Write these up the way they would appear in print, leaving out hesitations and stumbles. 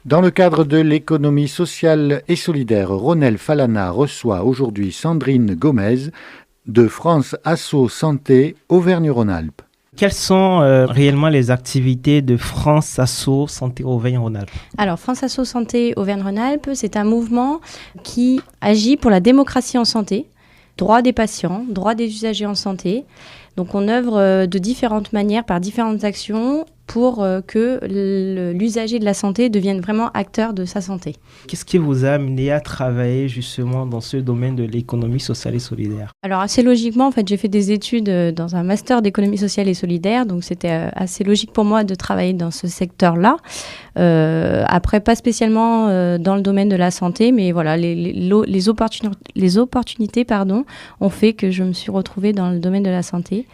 Dans le cadre de l'économie sociale et solidaire, Ronel Falana reçoit aujourd'hui Sandrine Gomez de France Asso Santé Auvergne-Rhône-Alpes. Quelles sont réellement les activités de France Asso Santé Auvergne-Rhône-Alpes? Alors, France Asso Santé Auvergne-Rhône-Alpes, c'est un mouvement qui agit pour la démocratie en santé, droit des patients, droit des usagers en santé. Donc, on œuvre de différentes manières, par différentes actions, pour que l'usager de la santé devienne vraiment acteur de sa santé. Qu'est-ce qui vous a amené à travailler justement dans ce domaine de l'économie sociale et solidaire? Alors assez logiquement, en fait, j'ai fait des études dans un master d'économie sociale et solidaire, donc c'était assez logique pour moi de travailler dans ce secteur-là. Après, pas spécialement dans le domaine de la santé, mais voilà, les opportunités ont fait que je me suis retrouvée dans le domaine de la santé.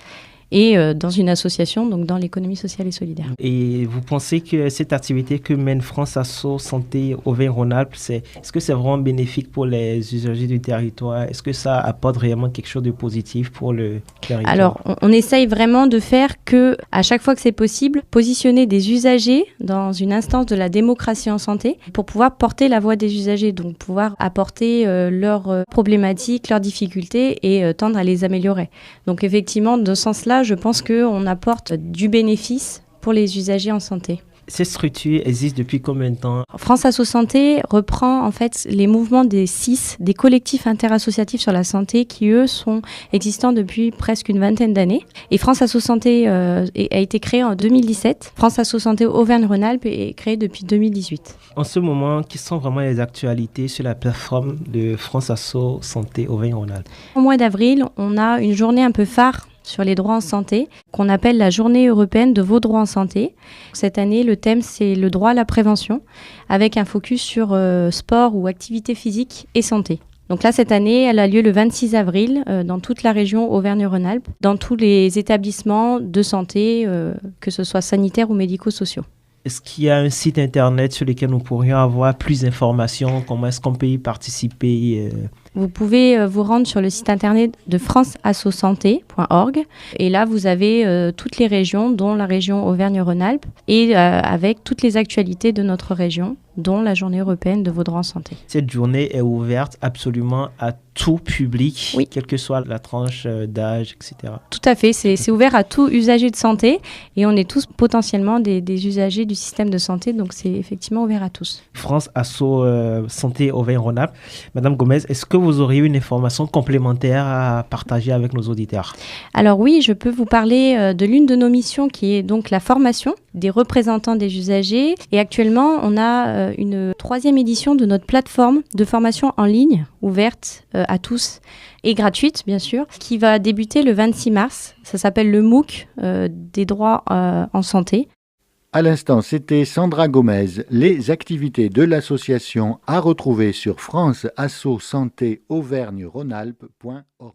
Et dans une association, donc dans l'économie sociale et solidaire. Et vous pensez que cette activité que mène France Asso Santé Auvergne-Rhône-Alpes, est-ce que c'est vraiment bénéfique pour les usagers du territoire? Est-ce que ça apporte réellement quelque chose de positif pour le territoire? Alors, on essaye vraiment de faire que, à chaque fois que c'est possible, positionner des usagers dans une instance de la démocratie en santé pour pouvoir porter la voix des usagers, donc pouvoir apporter leurs problématiques, leurs difficultés et tendre à les améliorer. Donc effectivement, dans ce sens-là, je pense qu'on apporte du bénéfice pour les usagers en santé. Cette structure existe depuis combien de temps? France Asso Santé reprend en fait les mouvements des CIS, des collectifs interassociatifs sur la santé qui eux sont existants depuis presque une vingtaine d'années. Et France Asso Santé a été créée en 2017. France Asso Santé Auvergne-Rhône-Alpes est créée depuis 2018. En ce moment, quelles sont vraiment les actualités sur la plateforme de France Asso Santé Auvergne-Rhône-Alpes? Au mois d'avril, on a une journée un peu phare sur les droits en santé, qu'on appelle la Journée européenne de vos droits en santé. Cette année, le thème, c'est le droit à la prévention, avec un focus sur sport ou activité physique et santé. Donc là, cette année, elle a lieu le 26 avril dans toute la région Auvergne-Rhône-Alpes, dans tous les établissements de santé, que ce soit sanitaires ou médico-sociaux. Est-ce qu'il y a un site internet sur lequel nous pourrions avoir plus d'informations? Comment est-ce qu'on peut y participer? Vous pouvez vous rendre sur le site internet de franceassosanté.org et là vous avez toutes les régions, dont la région Auvergne-Rhône-Alpes et avec toutes les actualités de notre région, dont la Journée européenne de vos droits en santé. Cette journée est ouverte absolument à tout public, oui, quelle que soit la tranche d'âge, etc. Tout à fait, c'est ouvert à tout usager de santé et on est tous potentiellement des usagers du système de santé, donc c'est effectivement ouvert à tous. France Asso Santé Auvergne-Rhône-Alpes. Madame Gomez, est-ce que vous auriez une information complémentaire à partager avec nos auditeurs? Alors oui, je peux vous parler de l'une de nos missions qui est donc la formation des représentants des usagers. Et actuellement, on a une 3e édition de notre plateforme de formation en ligne, ouverte à tous et gratuite, bien sûr, qui va débuter le 26 mars. Ça s'appelle le MOOC des droits en santé. À l'instant, c'était Sandra Gomez. Les activités de l'association à retrouver sur France Asso Santé Auvergne-Rhône-Alpes.org.